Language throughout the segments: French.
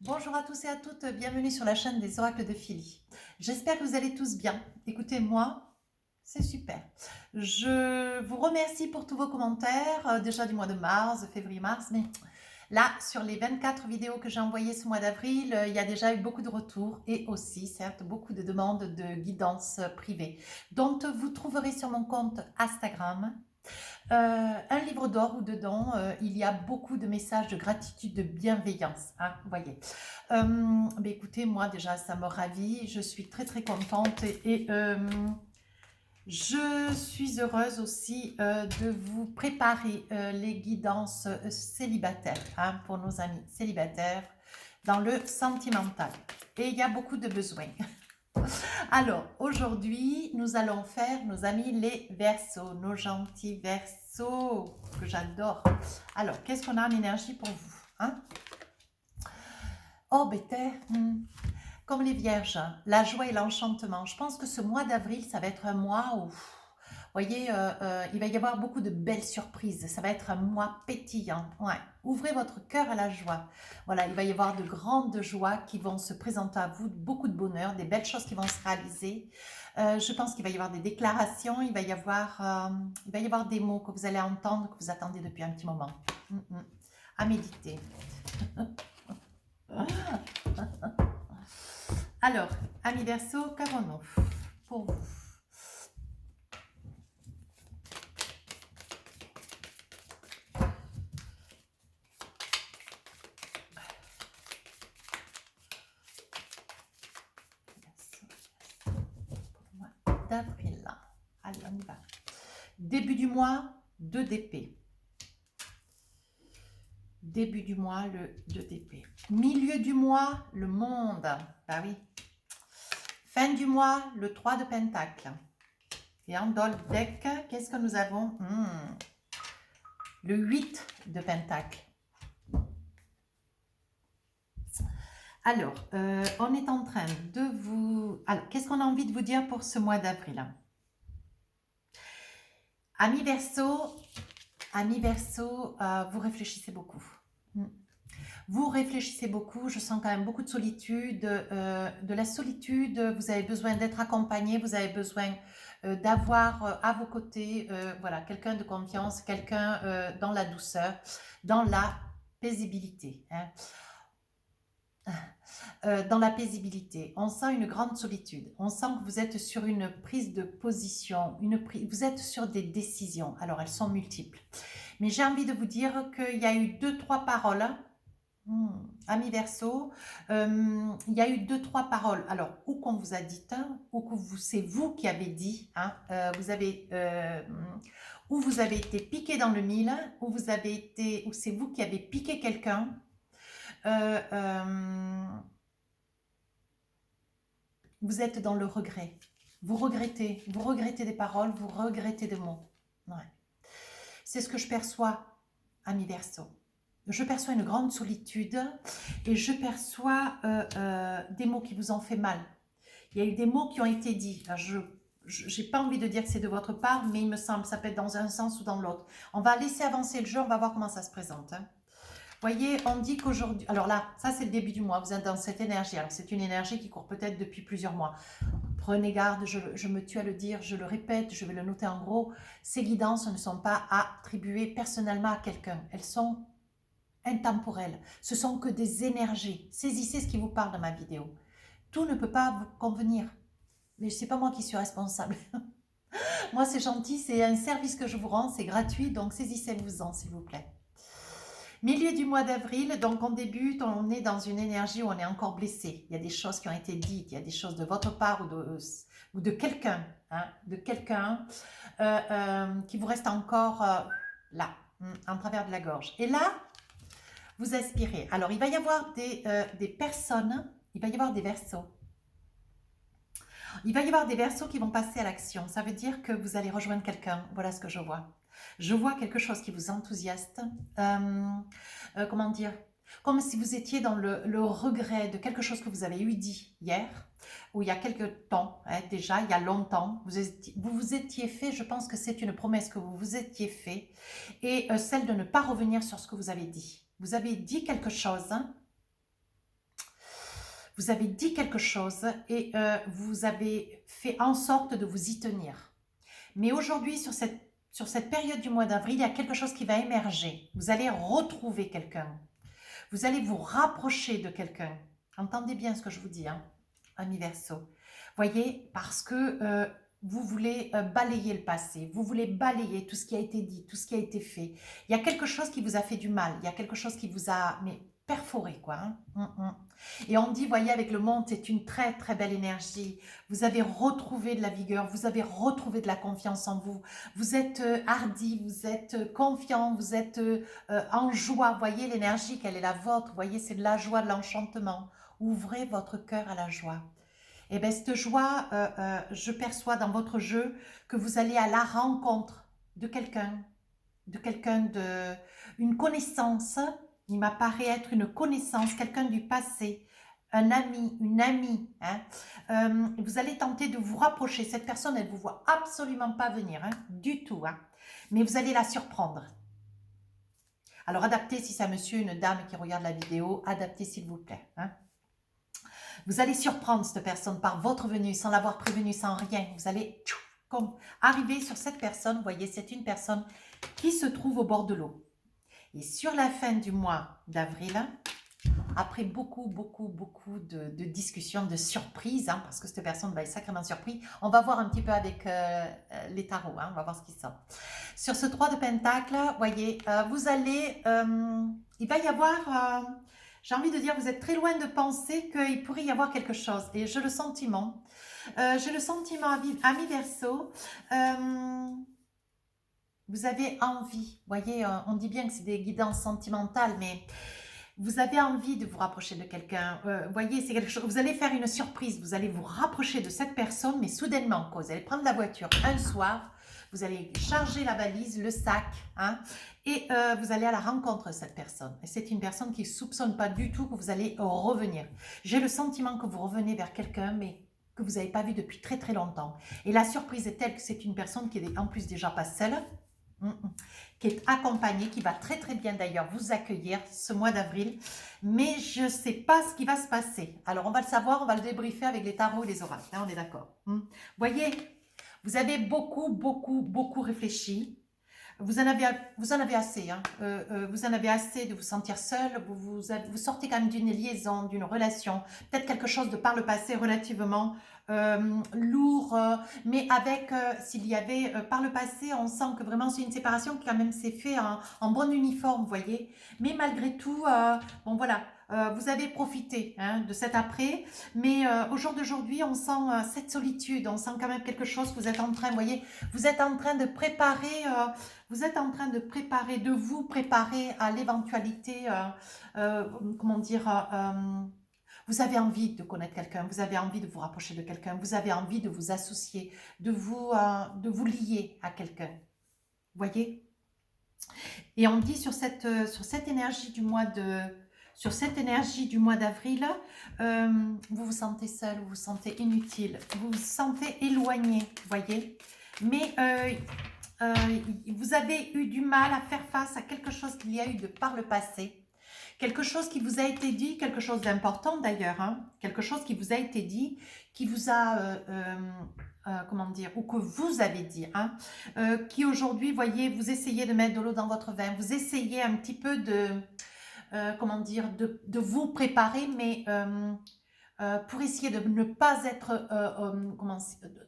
Bonjour à tous et à toutes, bienvenue sur la chaîne des oracles de Philly. J'espère que vous allez tous bien. Écoutez, moi, c'est super. Je vous remercie pour tous vos commentaires, déjà du mois de mars, de février-mars, mais là, sur les 24 vidéos que j'ai envoyées ce mois d'avril, il y a déjà eu beaucoup de retours et aussi, certes, beaucoup de demandes de guidance privée, dont vous trouverez sur mon compte Instagram. Un livre d'or où dedans, il y a beaucoup de messages de gratitude, de bienveillance, hein, vous voyez. Écoutez, moi déjà, ça me ravit, je suis très très contente et je suis heureuse aussi de vous préparer les guidances célibataires, hein, pour nos amis célibataires dans le sentimental. Et il y a beaucoup de besoins. Alors, aujourd'hui, nous allons faire, nos amis, les Verseaux, nos gentils Verseaux, que j'adore. Alors, qu'est-ce qu'on a en énergie pour vous, hein? Oh, comme les Vierges, la joie et l'enchantement. Je pense que ce mois d'avril, ça va être un mois où, vous voyez, il va y avoir beaucoup de belles surprises. Ça va être un mois pétillant. Ouais. Ouvrez votre cœur à la joie. Voilà, il va y avoir de grandes joies qui vont se présenter à vous, beaucoup de bonheur, des belles choses qui vont se réaliser. Je pense qu'il va y avoir des déclarations, il va y avoir des mots que vous allez entendre, que vous attendez depuis un petit moment. À méditer. Alors, amis Verseau, qu'avons-nous pour vous? D'avril. Allez, on y va. Début du mois, 2 d'épée. Début du mois, le 2 d'épée. Milieu du mois, le monde. Bah oui. Fin du mois, le 3 de pentacle. Et en dans le deck, qu'est-ce que nous avons? Le 8 de pentacle. Alors, on est en train de vous... Alors, qu'est-ce qu'on a envie de vous dire pour ce mois d'avril? Amis Verseau, vous réfléchissez beaucoup. Vous réfléchissez beaucoup, je sens quand même beaucoup de solitude, de la solitude, vous avez besoin d'être accompagné, vous avez besoin d'avoir à vos côtés voilà, quelqu'un de confiance, quelqu'un dans la douceur, dans la paisibilité. Hein. Dans la paisibilité, on sent une grande solitude, on sent que vous êtes sur une prise de position, vous êtes sur des décisions, alors elles sont multiples. Mais j'ai envie de vous dire qu'il y a eu 2-3 paroles, amis Verseau, il y a eu 2-3 paroles, alors ou qu'on vous a dites, ou que c'est vous qui avez dit, hein, ou vous avez été piqué dans le mille, ou c'est vous qui avez piqué quelqu'un, vous êtes dans le regret. Vous regrettez des paroles, vous regrettez des mots. Ouais. C'est ce que je perçois, ami Verseau. Je perçois une grande solitude et je perçois des mots qui vous ont fait mal. Il y a eu des mots qui ont été dits. Je n'ai pas envie de dire que c'est de votre part, mais il me semble que ça peut être dans un sens ou dans l'autre. On va laisser avancer le jeu, on va voir comment ça se présente. Hein. Voyez, on dit qu'aujourd'hui... Alors là, ça c'est le début du mois, vous êtes dans cette énergie. Alors c'est une énergie qui court peut-être depuis plusieurs mois. Prenez garde, je me tue à le dire, je le répète, je vais le noter en gros. Ces guidances ne sont pas attribuées personnellement à quelqu'un. Elles sont intemporelles. Ce sont que des énergies. Saisissez ce qui vous parle dans ma vidéo. Tout ne peut pas vous convenir. Mais ce n'est pas moi qui suis responsable. Moi, c'est gentil, c'est un service que je vous rends, c'est gratuit, donc saisissez-vous-en, s'il vous plaît. Milieu du mois d'avril, donc on débute, on est dans une énergie où on est encore blessé. Il y a des choses qui ont été dites, il y a des choses de votre part ou de quelqu'un, hein, qui vous reste encore là, en travers de la gorge. Et là, vous aspirez. Alors, il va y avoir des personnes, il va y avoir des Verseaux. Il va y avoir des Verseaux qui vont passer à l'action. Ça veut dire que vous allez rejoindre quelqu'un. Voilà ce que je vois. Je vois quelque chose qui vous enthousiaste. Comment dire? Comme si vous étiez dans le regret de quelque chose que vous avez eu dit hier, ou il y a quelque temps, hein, déjà, il y a longtemps, vous vous étiez fait, je pense que c'est une promesse que vous vous étiez fait, et celle de ne pas revenir sur ce que vous avez dit. Vous avez dit quelque chose, hein, Vous avez dit quelque chose et vous avez fait en sorte de vous y tenir. Mais aujourd'hui, sur cette période du mois d'avril, il y a quelque chose qui va émerger. Vous allez retrouver quelqu'un. Vous allez vous rapprocher de quelqu'un. Entendez bien ce que je vous dis, hein, ami Verseau. Voyez, parce que vous voulez balayer le passé, vous voulez balayer tout ce qui a été dit, tout ce qui a été fait. Il y a quelque chose qui vous a fait du mal, il y a quelque chose qui vous a perforé, quoi. Hein. Et on dit, voyez, avec le monde, c'est une très très belle énergie. Vous avez retrouvé de la vigueur, vous avez retrouvé de la confiance en vous. Vous êtes hardi, vous êtes confiant, vous êtes en joie. Voyez l'énergie, quelle est la vôtre. Voyez, c'est de la joie, de l'enchantement. Ouvrez votre cœur à la joie. Et bien, cette joie, je perçois dans votre jeu que vous allez à la rencontre de quelqu'un, une connaissance. Il m'apparaît être une connaissance, quelqu'un du passé, un ami, une amie. Hein. Vous allez tenter de vous rapprocher. Cette personne, elle ne vous voit absolument pas venir, hein, du tout. Hein. Mais vous allez la surprendre. Alors, adaptez si c'est un monsieur, une dame qui regarde la vidéo, adaptez s'il vous plaît. Hein. Vous allez surprendre cette personne par votre venue, sans l'avoir prévenue, sans rien. Vous allez comme arriver sur cette personne. Vous voyez, c'est une personne qui se trouve au bord de l'eau. Et sur la fin du mois d'avril, après beaucoup de discussions, de surprises, hein, parce que cette personne va être sacrément surprise, on va voir un petit peu avec les tarots, hein, on va voir ce qui sort. Sur ce 3 de Pentacle, voyez, vous allez, il va y avoir, j'ai envie de dire, vous êtes très loin de penser qu'il pourrait y avoir quelque chose. Et j'ai le sentiment, ami Verseau, vous avez envie, voyez, on dit bien que c'est des guidances sentimentales, mais vous avez envie de vous rapprocher de quelqu'un. Voyez, c'est quelque chose, vous allez faire une surprise, vous allez vous rapprocher de cette personne, mais soudainement, vous allez prendre la voiture un soir, vous allez charger la valise, le sac, hein, et vous allez à la rencontre de cette personne. Et c'est une personne qui ne soupçonne pas du tout que vous allez revenir. J'ai le sentiment que vous revenez vers quelqu'un, mais que vous n'avez pas vu depuis très très longtemps. Et la surprise est telle que c'est une personne qui est en plus déjà pas seule, qui est accompagnée, qui va très très bien d'ailleurs vous accueillir ce mois d'avril, mais je ne sais pas ce qui va se passer. Alors on va le savoir, on va le débriefer avec les tarots et les oracles, hein, on est d'accord. Voyez, vous avez beaucoup réfléchi. Vous en avez assez, hein. Vous en avez assez de vous sentir seul, vous sortez quand même d'une liaison, d'une relation, peut-être quelque chose de par le passé relativement lourd, mais avec, s'il y avait, par le passé, on sent que vraiment c'est une séparation qui quand même s'est fait en bon uniforme, vous voyez, mais malgré tout, bon voilà, vous avez profité, hein, de cet après, mais au jour d'aujourd'hui, on sent cette solitude, on sent quand même quelque chose, vous êtes en train, vous voyez, vous êtes en train de préparer, de vous préparer à l'éventualité, comment dire, vous avez envie de connaître quelqu'un, vous avez envie de vous rapprocher de quelqu'un, vous avez envie de vous associer, de vous lier à quelqu'un. Voyez? Et on dit sur cette énergie du mois d'avril, vous vous sentez seul, vous vous sentez inutile, vous vous sentez éloigné, voyez? Mais vous avez eu du mal à faire face à quelque chose qu'il y a eu de par le passé. Quelque chose qui vous a été dit, quelque chose d'important d'ailleurs, hein, quelque chose qui vous a été dit, qui vous a, comment dire, ou que vous avez dit, hein, qui aujourd'hui, voyez, vous essayez de mettre de l'eau dans votre vin, vous essayez un petit peu de, comment dire, de vous préparer, mais pour essayer de ne pas être,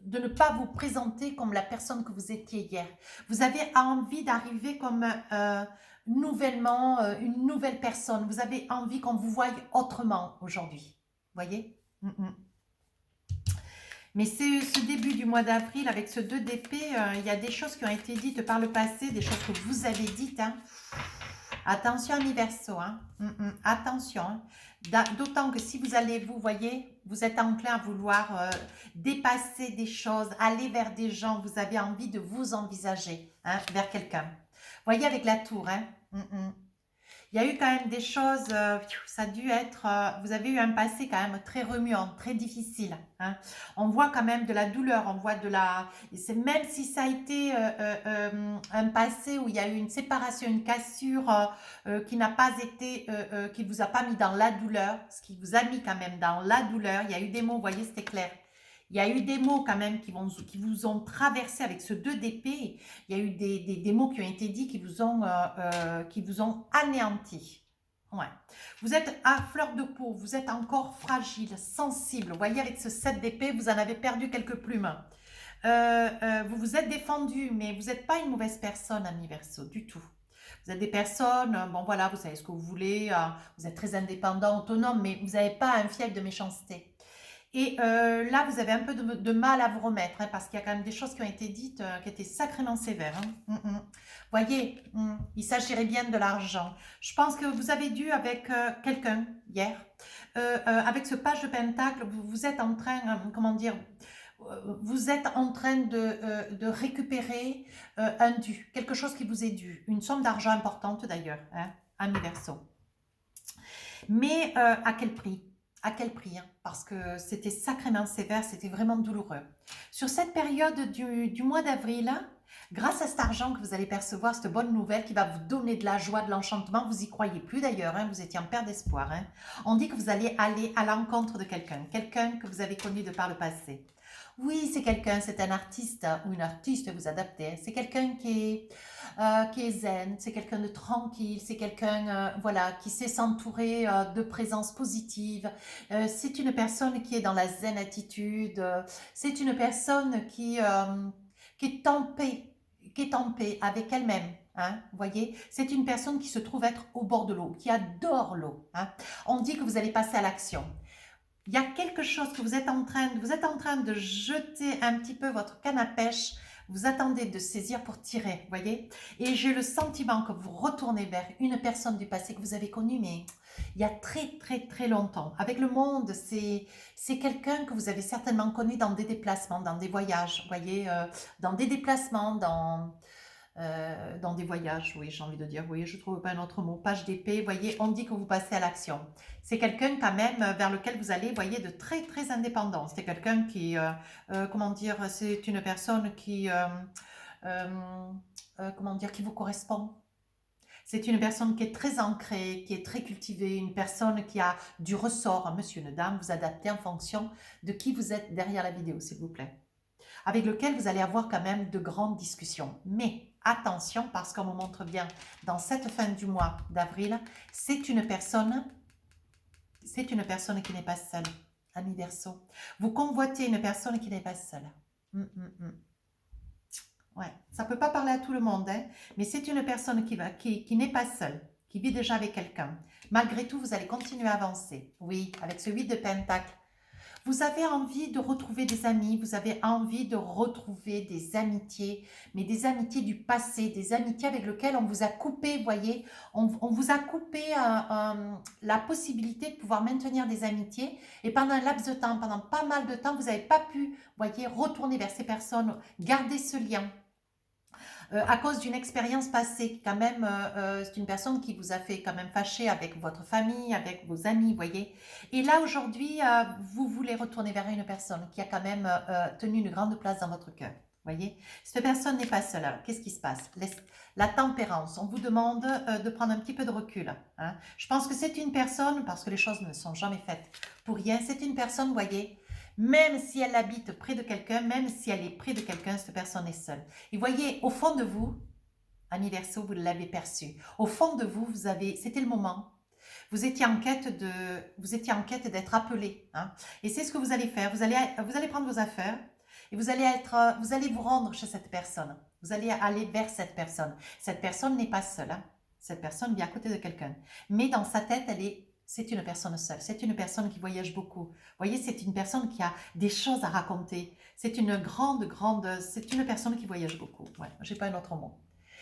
de ne pas vous présenter comme la personne que vous étiez hier. Vous avez envie d'arriver comme nouvellement, une nouvelle personne. Vous avez envie qu'on vous voie autrement aujourd'hui. Voyez? Mais c'est ce début du mois d'avril, avec ce 2 d'épée, il y a des choses qui ont été dites par le passé, des choses que vous avez dites. Hein. Attention, ami Verseau, hein. Attention. Hein. D'autant que si vous allez, vous voyez, vous êtes enclin à vouloir dépasser des choses, aller vers des gens, vous avez envie de vous envisager, hein, vers quelqu'un. Voyez avec la tour, hein. Il y a eu quand même des choses, ça a dû être, vous avez eu un passé quand même très remuant, très difficile, hein. On voit quand même de la douleur, on voit de la... Même si ça a été un passé où il y a eu une séparation, une cassure qui n'a pas été, qui vous a pas mis dans la douleur, ce qui vous a mis quand même dans la douleur, il y a eu des mots, vous voyez, c'était clair. Il y a eu des mots quand même qui vous ont traversé avec ce 2 d'épée. Il y a eu des mots qui ont été dits qui vous ont anéanti. Ouais. Vous êtes à fleur de peau, vous êtes encore fragile, sensible. Vous voyez, avec ce 7 d'épée, vous en avez perdu quelques plumes. Vous vous êtes défendu, mais vous n'êtes pas une mauvaise personne, ami Verseau, du tout. Vous êtes des personnes, bon voilà, vous savez ce que vous voulez, vous êtes très indépendant, autonome, mais vous n'avez pas un fiel de méchanceté. Et là, vous avez un peu de mal à vous remettre, hein, parce qu'il y a quand même des choses qui ont été dites qui étaient sacrément sévères. Hein. Voyez, il s'agirait bien de l'argent. Je pense que vous avez dû avec quelqu'un hier, avec ce page de pentacle, vous êtes en train, comment dire, vous êtes en train de récupérer un dû, quelque chose qui vous est dû, une somme d'argent importante d'ailleurs, hein, ami Verseau. Mais à quel prix? À quel prix, hein? Parce que c'était sacrément sévère, c'était vraiment douloureux. Sur cette période du mois d'avril, grâce à cet argent que vous allez percevoir, cette bonne nouvelle qui va vous donner de la joie, de l'enchantement, vous y croyez plus d'ailleurs, hein, vous étiez en perte d'espoir. Hein. On dit que vous allez aller à l'encontre de quelqu'un, quelqu'un que vous avez connu de par le passé. Oui, c'est quelqu'un, c'est un artiste ou une artiste, vous adaptez. C'est quelqu'un qui est zen, c'est quelqu'un de tranquille, c'est quelqu'un voilà, qui sait s'entourer de présence positive. C'est une personne qui est dans la zen attitude. C'est une personne qui est en paix, qui est en paix avec elle-même. Hein, vous voyez, c'est une personne qui se trouve être au bord de l'eau, qui adore l'eau. Hein. On dit que vous allez passer à l'action. Il y a quelque chose que vous êtes en train de jeter un petit peu votre canne à pêche, vous attendez de saisir pour tirer, vous voyez. Et j'ai le sentiment que vous retournez vers une personne du passé que vous avez connue, mais il y a très très très longtemps. Avec le monde, c'est quelqu'un que vous avez certainement connu dans des déplacements, dans des voyages, vous voyez, dans des déplacements, dans des voyages, oui, j'ai envie de dire, oui, je ne trouve pas un autre mot, page d'épée, voyez, on dit que vous passez à l'action. C'est quelqu'un quand même vers lequel vous allez, voyez, de très très indépendant. C'est quelqu'un qui, comment dire, c'est une personne qui, comment dire, qui vous correspond. C'est une personne qui est très ancrée, qui est très cultivée, une personne qui a du ressort. Monsieur, une dame, vous adaptez en fonction de qui vous êtes derrière la vidéo, s'il vous plaît. Avec lequel vous allez avoir quand même de grandes discussions. Mais attention, parce qu'on me montre bien, dans cette fin du mois d'avril, c'est une personne qui n'est pas seule, ami Verseau. Vous convoitez une personne qui n'est pas seule. Ouais, ça ne peut pas parler à tout le monde, hein, mais c'est une personne qui n'est pas seule, qui vit déjà avec quelqu'un. Malgré tout, vous allez continuer à avancer. Oui, avec ce 8 de Pentacle. Vous avez envie de retrouver des amis, vous avez envie de retrouver des amitiés, mais des amitiés du passé, des amitiés avec lesquelles on vous a coupé, vous voyez, on vous a coupé la possibilité de pouvoir maintenir des amitiés et pendant un laps de temps, pendant pas mal de temps, vous n'avez pas pu, vous voyez, retourner vers ces personnes, garder ce lien. À cause d'une expérience passée, quand même, c'est une personne qui vous a fait quand même fâcher avec votre famille, avec vos amis, vous voyez. Et là, aujourd'hui, vous voulez retourner vers une personne qui a quand même tenu une grande place dans votre cœur, vous voyez. Cette personne n'est pas seule. Alors, qu'est-ce qui se passe? La tempérance, on vous demande de prendre un petit peu de recul. Hein. Je pense que c'est une personne, parce que les choses ne sont jamais faites pour rien, c'est une personne, vous voyez, même si elle habite près de quelqu'un, même si elle est près de quelqu'un, cette personne est seule. Et voyez, au fond de vous, ami Verseau, vous l'avez perçu. Au fond de vous, c'était le moment. Vous étiez en quête d'être appelé. Hein. Et c'est ce que vous allez faire. Vous allez prendre vos affaires et vous allez vous rendre chez cette personne. Vous allez aller vers cette personne. Cette personne n'est pas seule. Hein. Cette personne vit à côté de quelqu'un. Mais dans sa tête, c'est une personne seule, c'est une personne qui voyage beaucoup. Vous voyez, c'est une personne qui a des choses à raconter. C'est une c'est une personne qui voyage beaucoup. Ouais, j'ai pas un autre mot.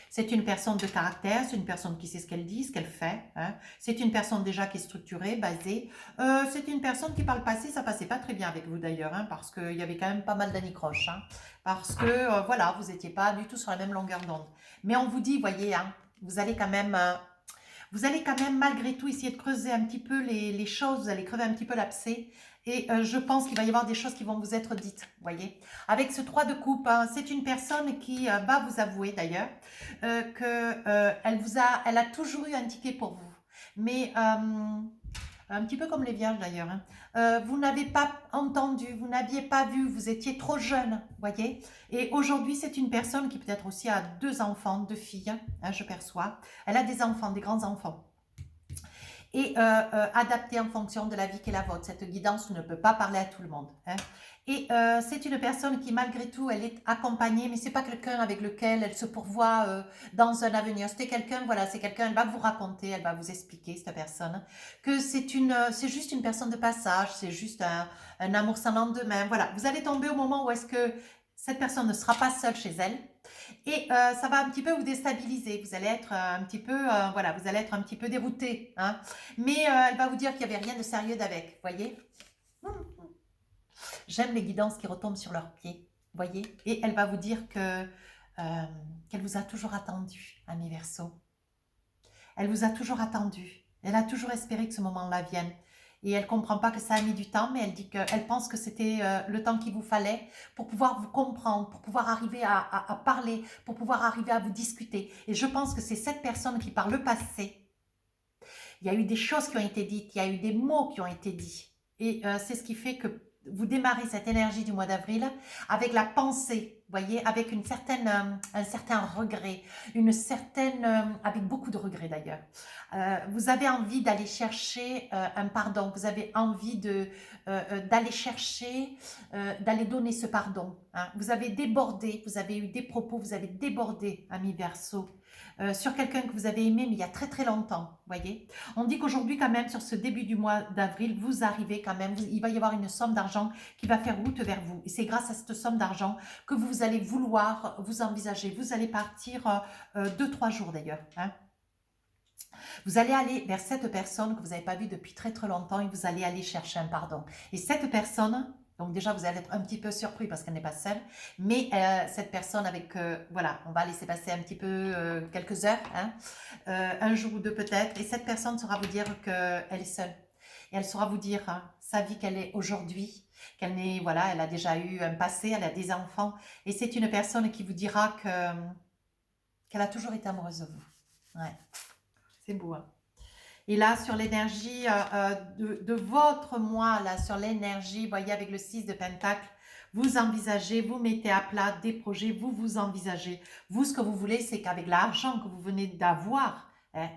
C'est une personne de caractère, c'est une personne qui sait ce qu'elle dit, ce qu'elle fait. Hein. C'est une personne déjà qui est structurée, basée. C'est une personne qui, par le passé, ça passait pas très bien avec vous d'ailleurs, hein, parce qu'il y avait quand même pas mal d'anicroches. Hein, parce que, voilà, vous n'étiez pas du tout sur la même longueur d'onde. Mais on vous dit, voyez, hein, vous allez quand même... Vous allez quand même, malgré tout, essayer de creuser un petit peu les choses, vous allez crever un petit peu l'abcès. Et je pense qu'il va y avoir des choses qui vont vous être dites, vous voyez. Avec ce 3 de coupe, hein, c'est une personne qui va vous avouer d'ailleurs elle a toujours eu un ticket pour vous. Mais un petit peu comme les vierges d'ailleurs, hein. Vous n'avez pas entendu, vous n'aviez pas vu, vous étiez trop jeune, voyez. Et aujourd'hui, c'est une personne qui peut-être aussi a 2 enfants, 2 filles, hein, je perçois. Elle a des enfants, des grands-enfants. Et adaptée en fonction de la vie qui est la vôtre. Cette guidance ne peut pas parler à tout le monde, hein. Et c'est une personne qui, malgré tout, elle est accompagnée, mais c'est pas quelqu'un avec lequel elle se pourvoit dans un avenir. C'était quelqu'un, voilà, c'est quelqu'un, elle va vous raconter, elle va vous expliquer, cette personne, que c'est juste une personne de passage, c'est juste un amour sans lendemain. Voilà, vous allez tomber au moment où est-ce que cette personne ne sera pas seule chez elle. Et ça va un petit peu vous déstabiliser. Vous allez être un petit peu, voilà, vous allez être un petit peu dérouté, hein. Mais elle va vous dire qu'il n'y avait rien de sérieux d'avec, voyez. J'aime les guidances qui retombent sur leurs pieds, voyez. Et elle va vous dire qu'elle vous a toujours attendu, ami Verseau. Elle vous a toujours attendu. Elle a toujours espéré que ce moment-là vienne. Et elle ne comprend pas que ça a mis du temps, mais elle dit qu'elle pense que c'était le temps qu'il vous fallait pour pouvoir vous comprendre, pour pouvoir arriver à parler, pour pouvoir arriver à vous discuter. Et je pense que c'est cette personne qui, par le passé, il y a eu des choses qui ont été dites, il y a eu des mots qui ont été dits. Et c'est ce qui fait que vous démarrez cette énergie du mois d'avril avec la pensée, voyez, avec un certain regret, avec beaucoup de regrets d'ailleurs. Vous avez envie d'aller chercher un pardon, vous avez envie d'aller chercher, d'aller donner ce pardon, hein. Vous avez débordé, vous avez eu des propos, vous avez débordé, ami Verseau, sur quelqu'un que vous avez aimé, mais il y a très très longtemps, voyez. On dit qu'aujourd'hui quand même, sur ce début du mois d'avril, vous arrivez quand même, il va y avoir une somme d'argent qui va faire route vers vous. Et c'est grâce à cette somme d'argent que vous allez vouloir vous envisager. Vous allez partir 2-3 jours d'ailleurs, hein. Vous allez aller vers cette personne que vous n'avez pas vue depuis très très longtemps et vous allez aller chercher un pardon. Et cette personne, donc déjà vous allez être un petit peu surpris parce qu'elle n'est pas seule, mais cette personne avec, voilà, on va laisser passer un petit peu quelques heures, hein, un jour ou deux peut-être, et cette personne saura vous dire qu'elle est seule. Et elle saura vous dire hein, sa vie qu'elle est aujourd'hui, qu'elle n'est, voilà, elle a déjà eu un passé, elle a des enfants, et c'est une personne qui vous dira qu'elle a toujours été amoureuse de vous. Ouais. C'est beau, hein. Et là, sur l'énergie de votre mois, là, sur l'énergie, voyez, avec le 6 de Pentacle, vous envisagez, vous mettez à plat des projets, vous envisagez. Vous, ce que vous voulez, c'est qu'avec l'argent que vous venez d'avoir, hein,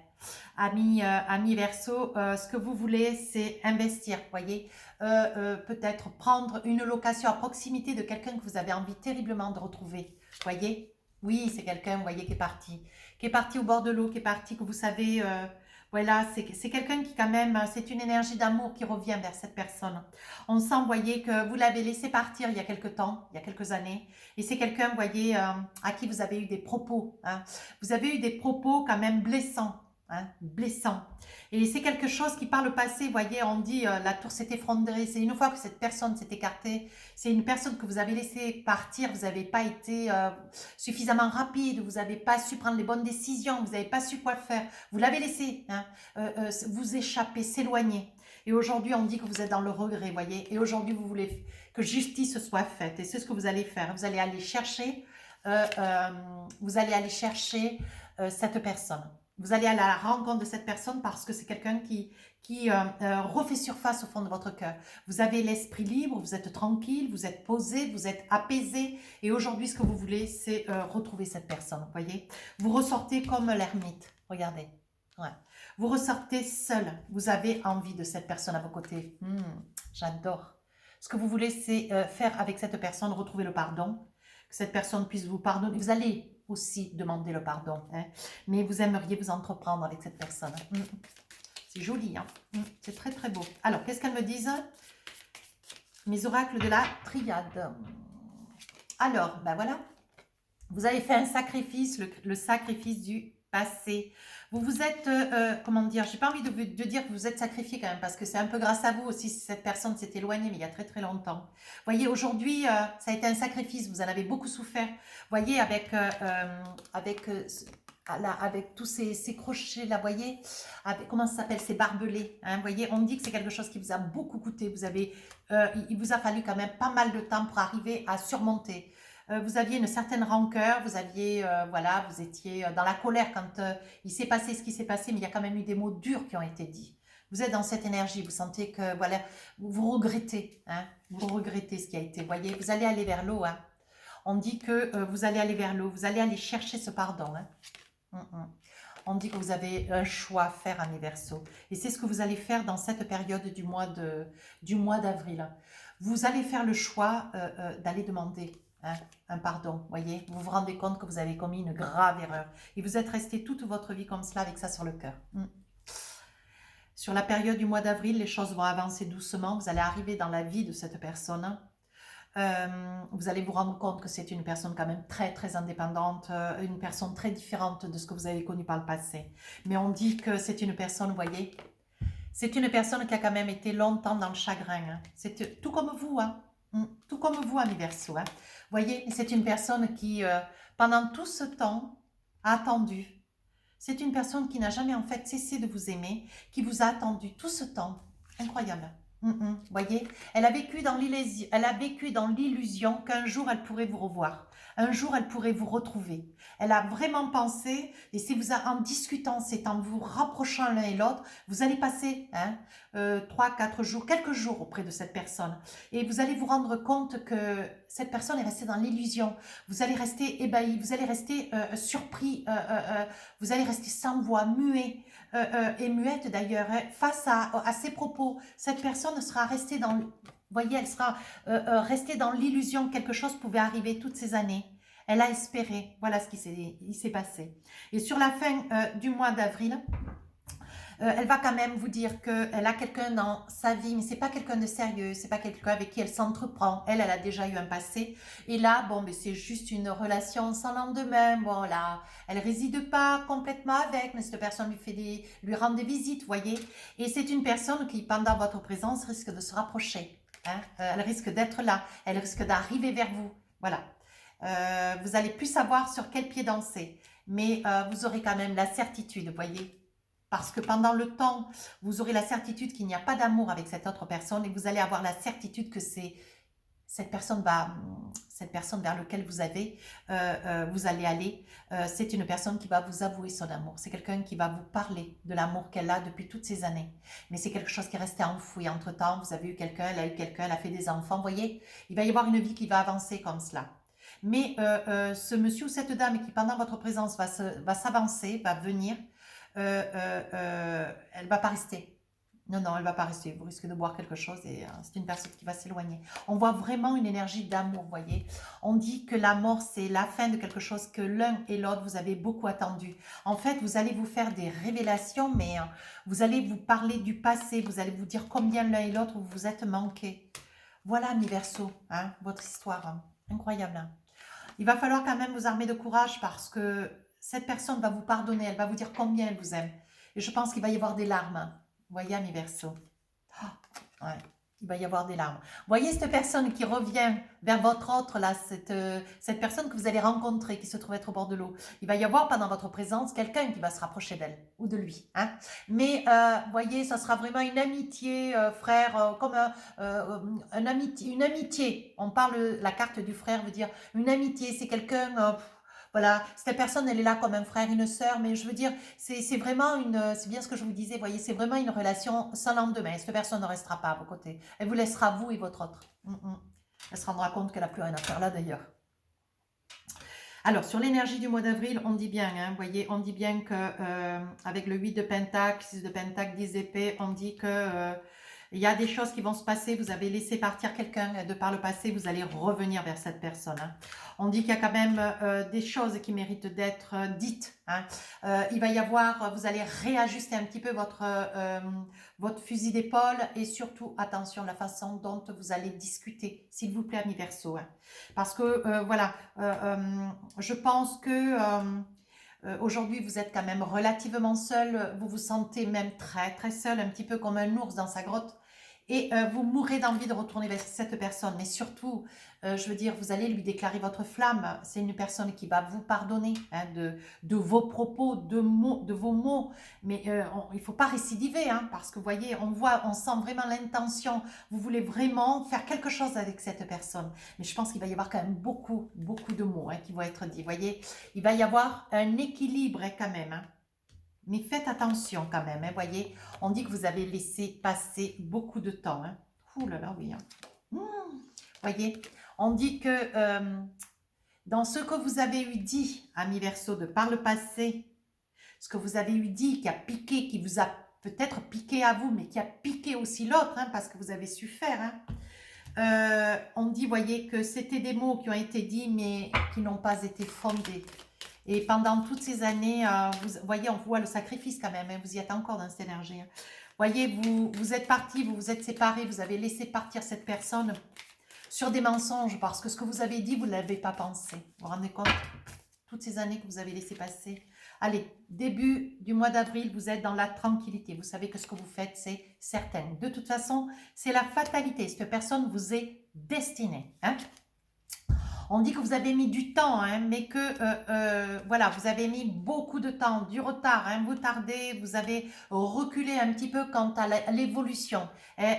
ami Verseau, ce que vous voulez, c'est investir, voyez. Peut-être prendre une location à proximité de quelqu'un que vous avez envie terriblement de retrouver, voyez. Oui, c'est quelqu'un, vous voyez, qui est parti au bord de l'eau, qui est parti, que vous savez, voilà, c'est quelqu'un qui quand même, c'est une énergie d'amour qui revient vers cette personne. On sent, vous voyez, que vous l'avez laissé partir il y a quelque temps, il y a quelques années, et c'est quelqu'un, vous voyez, à qui vous avez eu des propos, hein. Vous avez eu des propos quand même blessants, hein, blessants. Et c'est quelque chose qui, par le passé, vous voyez, on dit la tour s'est effondrée. C'est une fois que cette personne s'est écartée, c'est une personne que vous avez laissé partir, vous n'avez pas été suffisamment rapide, vous n'avez pas su prendre les bonnes décisions, vous n'avez pas su quoi faire, vous l'avez laissé hein, vous échapper, s'éloigner. Et aujourd'hui, on dit que vous êtes dans le regret, voyez. Et aujourd'hui, vous voulez que justice soit faite. Et c'est ce que vous allez faire. Vous allez aller chercher, cette personne. Vous allez à la rencontre de cette personne parce que c'est quelqu'un qui refait surface au fond de votre cœur. Vous avez l'esprit libre, vous êtes tranquille, vous êtes posé, vous êtes apaisé. Et aujourd'hui, ce que vous voulez, c'est retrouver cette personne, vous voyez. Vous ressortez comme l'ermite, regardez. Ouais. Vous ressortez seul, vous avez envie de cette personne à vos côtés. J'adore. Ce que vous voulez, c'est faire avec cette personne, retrouver le pardon, que cette personne puisse vous pardonner. Vous allez aussi demander le pardon, hein, mais vous aimeriez vous entreprendre avec cette personne. C'est joli, hein. C'est très très beau. Alors, qu'est-ce qu'elles me disent? Mes oracles de la triade. Alors, ben voilà. Vous avez fait un sacrifice, le sacrifice du passé. Vous vous êtes, comment dire, j'ai pas envie de dire que vous êtes sacrifié quand même, parce que c'est un peu grâce à vous aussi si cette personne s'est éloignée, mais il y a très très longtemps. Vous voyez, aujourd'hui, ça a été un sacrifice, vous en avez beaucoup souffert. Vous voyez, avec avec tous ces crochets là, voyez, avec, comment ça s'appelle, ces barbelés, hein, voyez, on dit que c'est quelque chose qui vous a beaucoup coûté, il vous a fallu quand même pas mal de temps pour arriver à surmonter. Vous aviez une certaine rancœur, vous aviez, voilà, vous étiez dans la colère quand il s'est passé ce qui s'est passé, mais il y a quand même eu des mots durs qui ont été dits. Vous êtes dans cette énergie, vous sentez que, voilà, vous regrettez, hein, vous regrettez ce qui a été, voyez, vous allez aller vers l'eau, hein. On dit que vous allez aller vers l'eau, vous allez aller chercher ce pardon, hein. On dit que vous avez un choix à faire, amis Verseau. Et c'est ce que vous allez faire dans cette période du mois d'avril. Vous allez faire le choix d'aller demander, hein, un pardon. Voyez, vous vous rendez compte que vous avez commis une grave erreur. Et vous êtes resté toute votre vie comme cela avec ça sur le cœur. Sur la période du mois d'avril, les choses vont avancer doucement. Vous allez arriver dans la vie de cette personne. Vous allez vous rendre compte que c'est une personne quand même très très indépendante, une personne très différente de ce que vous avez connu par le passé. Mais on dit que c'est une personne, vous voyez, c'est une personne qui a quand même été longtemps dans le chagrin, hein. C'est tout comme vous, hein. Tout comme vous, ami Verseau, hein. Vous voyez, c'est une personne qui, pendant tout ce temps, a attendu. C'est une personne qui n'a jamais en fait cessé de vous aimer, qui vous a attendu tout ce temps. Incroyable. Voyez, elle a vécu dans l'illusion qu'un jour elle pourrait vous revoir. Un jour elle pourrait vous retrouver. Elle a vraiment pensé, et si vous en discutant, c'est en vous rapprochant l'un et l'autre, vous allez passer 3, 4 jours, quelques jours auprès de cette personne. Et vous allez vous rendre compte que cette personne est restée dans l'illusion. Vous allez rester ébahi, vous allez rester surpris, vous allez rester sans voix, muet. Et muette d'ailleurs, hein, face à ses propos. Cette personne sera restée dans, voyez, elle sera restée dans l'illusion que quelque chose pouvait arriver toutes ces années. Elle a espéré, voilà ce qui s'est passé. Et sur la fin du mois d'avril, elle va quand même vous dire qu'elle a quelqu'un dans sa vie, mais c'est pas quelqu'un de sérieux, c'est pas quelqu'un avec qui elle s'entreprend. Elle a déjà eu un passé. Et là, bon, mais c'est juste une relation sans lendemain. Bon, là, elle réside pas complètement avec, mais cette personne lui rend des visites, voyez. Et c'est une personne qui, pendant votre présence, risque de se rapprocher, hein. Elle risque d'être là. Elle risque d'arriver vers vous. Voilà. Vous allez plus savoir sur quel pied danser. Mais vous aurez quand même la certitude, voyez. Parce que pendant le temps, vous aurez la certitude qu'il n'y a pas d'amour avec cette autre personne et vous allez avoir la certitude que c'est cette personne vers laquelle vous allez aller, c'est une personne qui va vous avouer son amour. C'est quelqu'un qui va vous parler de l'amour qu'elle a depuis toutes ces années. Mais c'est quelque chose qui est resté enfoui entre-temps. Vous avez eu quelqu'un, elle a eu quelqu'un, elle a fait des enfants. Vous voyez, il va y avoir une vie qui va avancer comme cela. Mais ce monsieur ou cette dame qui, pendant votre présence, va s'avancer, va venir, elle va pas rester. Non, non, elle va pas rester. Vous risquez de boire quelque chose et c'est une personne qui va s'éloigner. On voit vraiment une énergie d'amour, voyez. On dit que la mort, c'est la fin de quelque chose que l'un et l'autre, vous avez beaucoup attendu. En fait, vous allez vous faire des révélations, mais vous allez vous parler du passé. Vous allez vous dire combien l'un et l'autre vous vous êtes manqués. Voilà, mi Verseau, hein, votre histoire. Hein. Incroyable. Hein. Il va falloir quand même vous armer de courage parce que cette personne va vous pardonner, elle va vous dire combien elle vous aime. Et je pense qu'il va y avoir des larmes. Vous voyez, mes Verseaux. Oh, ouais, il va y avoir des larmes. Vous voyez cette personne qui revient vers votre autre, là, cette personne que vous allez rencontrer, qui se trouve être au bord de l'eau. Il va y avoir pendant votre présence quelqu'un qui va se rapprocher d'elle ou de lui. Hein. Mais, vous voyez, ça sera vraiment une amitié, frère, comme une amitié. On parle, la carte du frère veut dire une amitié. C'est quelqu'un... voilà, cette personne, elle est là comme un frère, une sœur, mais je veux dire, c'est vraiment c'est bien ce que je vous disais, voyez, c'est vraiment une relation sans lendemain. Cette personne ne restera pas à vos côtés. Elle vous laissera, vous et votre autre. Elle se rendra compte qu'elle n'a plus rien à faire là, d'ailleurs. Alors, sur l'énergie du mois d'avril, on dit bien, hein, voyez, on dit bien que avec le 8 de Pentacle, 6 de Pentacle, 10 d'épée, on dit que il y a des choses qui vont se passer, vous avez laissé partir quelqu'un de par le passé, vous allez revenir vers cette personne. Hein. On dit qu'il y a quand même des choses qui méritent d'être dites. Hein. Il va y avoir, vous allez réajuster un petit peu votre fusil d'épaule et surtout, attention, la façon dont vous allez discuter, s'il vous plaît, ami Verseau. Hein. Parce que, voilà, je pense que... aujourd'hui, vous êtes quand même relativement seul, vous vous sentez même très très seul, un petit peu comme un ours dans sa grotte. Et vous mourrez d'envie de retourner vers cette personne. Mais surtout, je veux dire, vous allez lui déclarer votre flamme. C'est une personne qui va vous pardonner hein, de vos propos, de vos mots. Mais il ne faut pas récidiver, hein, parce que vous voyez, on sent vraiment l'intention. Vous voulez vraiment faire quelque chose avec cette personne. Mais je pense qu'il va y avoir quand même beaucoup, beaucoup de mots hein, qui vont être dits. Vous voyez, il va y avoir un équilibre hein, quand même. Hein. Mais faites attention quand même, hein, voyez. On dit que vous avez laissé passer beaucoup de temps. Hein. Ouh là là, oui. Hein. Voyez, on dit que dans ce que vous avez eu dit, ami Verseau, de par le passé, ce que vous avez eu dit qui a piqué, qui vous a peut-être piqué à vous, mais qui a piqué aussi l'autre, hein, parce que vous avez su faire. Hein. On dit, voyez, que c'était des mots qui ont été dits, mais qui n'ont pas été fondés. Et pendant toutes ces années, vous voyez, on voit le sacrifice quand même, hein, vous y êtes encore dans cette énergie. Hein. Voyez, vous êtes partis, vous vous êtes séparés, vous avez laissé partir cette personne sur des mensonges, parce que ce que vous avez dit, vous ne l'avez pas pensé. Vous vous rendez compte? Toutes ces années que vous avez laissé passer. Allez, début du mois d'avril, vous êtes dans la tranquillité. Vous savez que ce que vous faites, c'est certain. De toute façon, c'est la fatalité. Cette personne vous est destinée. Hein? On dit que vous avez mis du temps, hein, mais que voilà, vous avez mis beaucoup de temps, du retard, hein, vous tardez, vous avez reculé un petit peu quant à l'évolution, hein,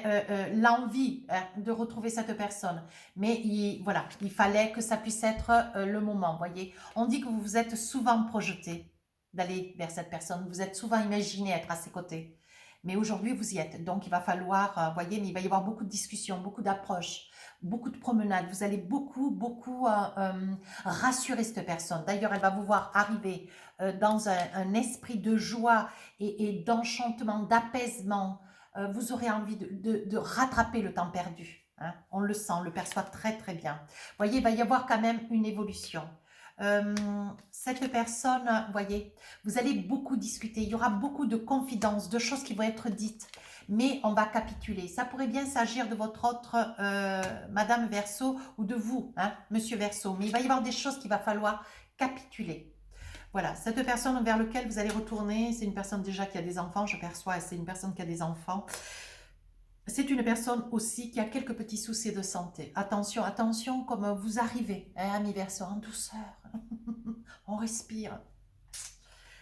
l'envie hein, de retrouver cette personne. Mais voilà, il fallait que ça puisse être le moment, voyez. On dit que vous vous êtes souvent projeté d'aller vers cette personne, vous êtes souvent imaginé être à ses côtés. Mais aujourd'hui, vous y êtes. Donc, il va falloir, voyez, mais il va y avoir beaucoup de discussions, beaucoup d'approches, beaucoup de promenades. Vous allez beaucoup rassurer cette personne. D'ailleurs, elle va vous voir arriver dans un esprit de joie et d'enchantement, d'apaisement. Vous aurez envie de rattraper le temps perdu. Hein. On le sent, on le perçoit très très bien. Vous voyez, il va y avoir quand même une évolution. Cette personne, vous voyez, vous allez beaucoup discuter, il y aura beaucoup de confidences, de choses qui vont être dites, mais on va capituler. Ça pourrait bien s'agir de votre autre Madame Verseau ou de vous, hein, Monsieur Verseau, mais il va y avoir des choses qu'il va falloir capituler. Voilà, cette personne vers laquelle vous allez retourner, c'est une personne déjà qui a des enfants, je perçois, c'est une personne qui a des enfants. C'est une personne aussi qui a quelques petits soucis de santé. Attention, attention, comme vous arrivez, hein, ami Verseau, en douceur. On respire.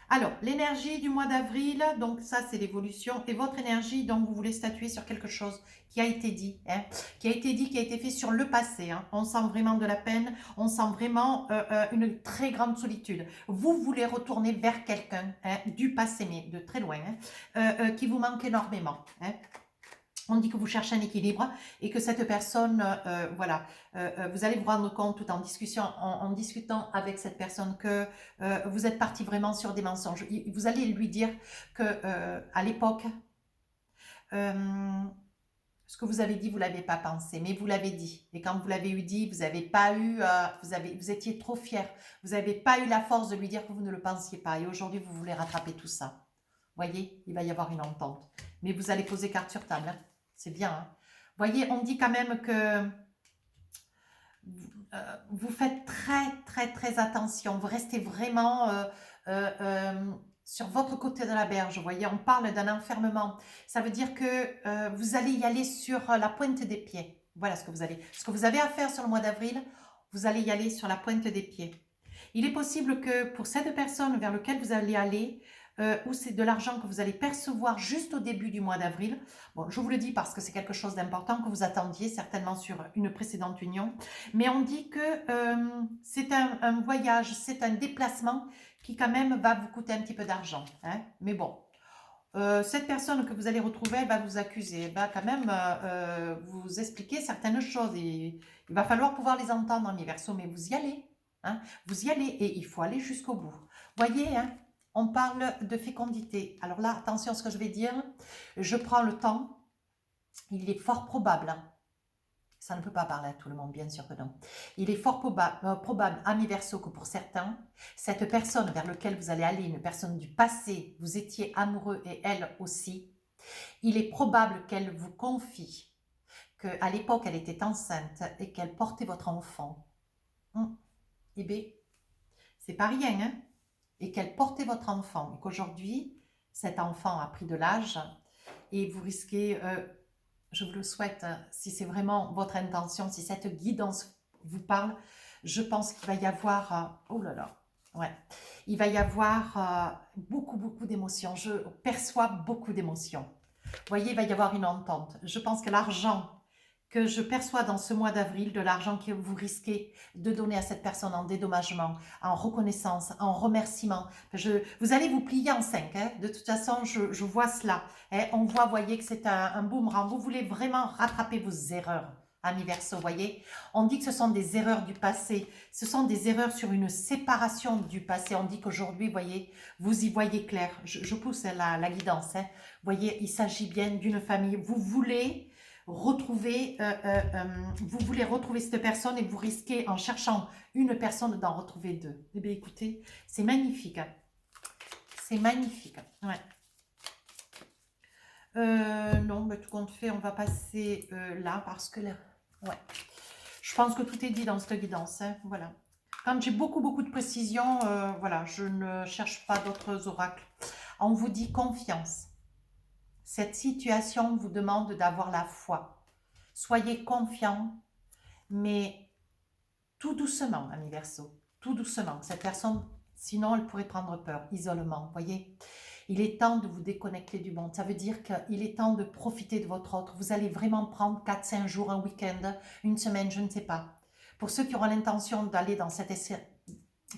Alors, l'énergie du mois d'avril, donc ça c'est l'évolution. Et votre énergie, donc vous voulez statuer sur quelque chose qui a été dit, hein, qui a été fait sur le passé. Hein. On sent vraiment de la peine, on sent vraiment une très grande solitude. Vous voulez retourner vers quelqu'un hein, du passé, mais de très loin, hein, qui vous manque énormément. Hein. On dit que vous cherchez un équilibre et que cette personne, voilà, vous allez vous rendre compte tout en discutant avec cette personne que vous êtes parti vraiment sur des mensonges. Vous allez lui dire que à l'époque, ce que vous avez dit, vous l'avez pas pensé, mais vous l'avez dit. Et quand vous l'avez eu dit, vous n'avez pas eu, vous étiez trop fier. Vous n'avez pas eu la force de lui dire que vous ne le pensiez pas. Et aujourd'hui, vous voulez rattraper tout ça. Voyez, il va y avoir une entente. Mais vous allez poser carte sur table. Hein. C'est bien. Hein. Voyez, on dit quand même que vous faites très, très, très attention. Vous restez vraiment sur votre côté de la berge. Vous voyez, on parle d'un enfermement. Ça veut dire que vous allez y aller sur la pointe des pieds. Voilà ce que vous allez. Ce que vous avez à faire sur le mois d'avril, vous allez y aller sur la pointe des pieds. Il est possible que pour cette personne vers laquelle vous allez aller, ou c'est de l'argent que vous allez percevoir juste au début du mois d'avril. Bon, je vous le dis parce que c'est quelque chose d'important que vous attendiez certainement sur une précédente union. Mais on dit que c'est un voyage, c'est un déplacement qui quand même va vous coûter un petit peu d'argent. Hein. Mais bon, cette personne que vous allez retrouver, elle va vous accuser, elle va quand même vous expliquer certaines choses. Et il va falloir pouvoir les entendre, mes Verseaux, mais vous y allez. Hein, vous y allez et il faut aller jusqu'au bout. Voyez, hein, on parle de fécondité. Alors là, attention à ce que je vais dire. Je prends le temps. Il est fort probable, ça ne peut pas parler à tout le monde, bien sûr que non. Il est fort probable, ami Verseau, que pour certains, cette personne vers laquelle vous allez aller, une personne du passé, vous étiez amoureux et elle aussi, il est probable qu'elle vous confie qu'à l'époque, elle était enceinte et qu'elle portait votre enfant. Eh bien, c'est pas rien, hein, et qu'elle portait votre enfant, et qu'aujourd'hui, cet enfant a pris de l'âge, et vous risquez je vous le souhaite, si c'est vraiment votre intention, si cette guidance vous parle, je pense qu'il va y avoir, oh là là, ouais, il va y avoir beaucoup, beaucoup d'émotions. Je perçois beaucoup d'émotions. Vous voyez, il va y avoir une entente. Je pense que l'argent que je perçois dans ce mois d'avril, de l'argent que vous risquez de donner à cette personne en dédommagement, en reconnaissance, en remerciement. Vous allez vous plier en cinq, hein. De toute façon, je vois cela. Hein. On voit, voyez, que c'est un boomerang. Vous voulez vraiment rattraper vos erreurs, amis Verseau, voyez. On dit que ce sont des erreurs du passé. Ce sont des erreurs sur une séparation du passé. On dit qu'aujourd'hui, voyez, vous y voyez clair. Je pousse la guidance. Hein. Voyez, il s'agit bien d'une famille. Vous voulez retrouver cette personne et vous risquez en cherchant une personne d'en retrouver deux. Eh bien écoutez, c'est magnifique. Hein. C'est magnifique. Ouais. Non, mais tout compte fait, on va passer là parce que là, ouais. Je pense que tout est dit dans cette guidance. Hein, voilà. Quand j'ai beaucoup, beaucoup de précision, voilà, je ne cherche pas d'autres oracles. On vous dit confiance. Cette situation vous demande d'avoir la foi. Soyez confiants, mais tout doucement, ami Verseau, tout doucement. Cette personne, sinon, elle pourrait prendre peur, isolement, voyez. Il est temps de vous déconnecter du monde. Ça veut dire qu'il est temps de profiter de votre autre. Vous allez vraiment prendre 4-5 jours, un week-end, une semaine, je ne sais pas. Pour ceux qui auront l'intention d'aller dans cette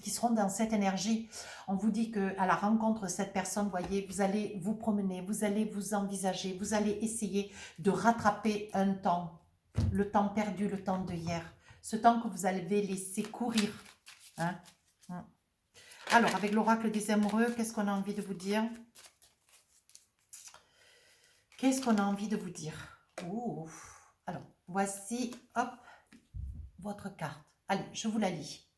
qui seront dans cette énergie, on vous dit qu'à la rencontre de cette personne, voyez, vous allez vous promener, vous allez vous envisager, vous allez essayer de rattraper un temps, le temps perdu, le temps de hier, ce temps que vous avez laissé courir. Hein. Alors, avec l'oracle des amoureux, qu'est-ce qu'on a envie de vous dire? Qu'est-ce qu'on a envie de vous dire? Alors, voici, hop, votre carte. Allez, je vous la lis.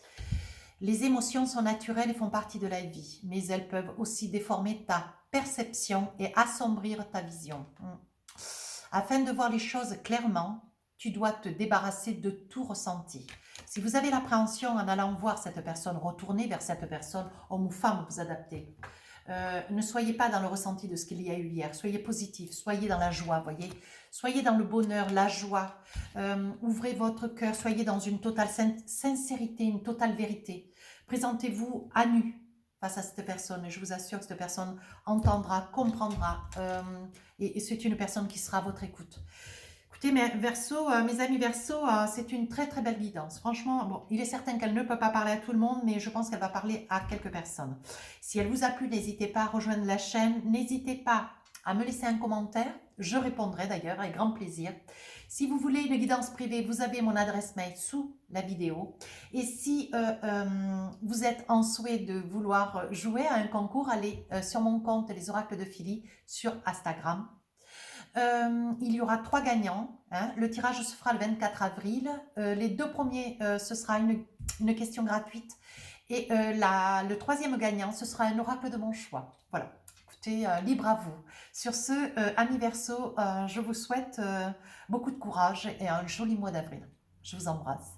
Les émotions sont naturelles et font partie de la vie, mais elles peuvent aussi déformer ta perception et assombrir ta vision. Afin de voir les choses clairement, tu dois te débarrasser de tout ressenti. Si vous avez l'appréhension en allant voir cette personne, retournez vers cette personne, homme ou femme, vous adaptez. Ne soyez pas dans le ressenti de ce qu'il y a eu hier. Soyez positif, soyez dans la joie, voyez. Soyez dans le bonheur, la joie. Ouvrez votre cœur, soyez dans une totale sincérité, une totale vérité. Présentez-vous à nu face à cette personne. Et je vous assure que cette personne entendra, comprendra. Et c'est une personne qui sera à votre écoute. Écoutez, mes amis Verseau, c'est une très très belle guidance. Franchement, bon, il est certain qu'elle ne peut pas parler à tout le monde, mais je pense qu'elle va parler à quelques personnes. Si elle vous a plu, n'hésitez pas à rejoindre la chaîne. N'hésitez pas à me laisser un commentaire. Je répondrai d'ailleurs avec grand plaisir. Si vous voulez une guidance privée, vous avez mon adresse mail sous la vidéo. Et si vous êtes en souhait de vouloir jouer à un concours, allez sur mon compte Les Oracles de Philly sur Instagram. Il y aura 3 gagnants. Hein. Le tirage se fera le 24 avril. Les 2 premiers, ce sera une question gratuite. Et le 3e gagnant, ce sera un oracle de mon choix. Voilà. Écoutez, libre à vous. Sur ce, amis Verseau, je vous souhaite beaucoup de courage et un joli mois d'avril. Je vous embrasse.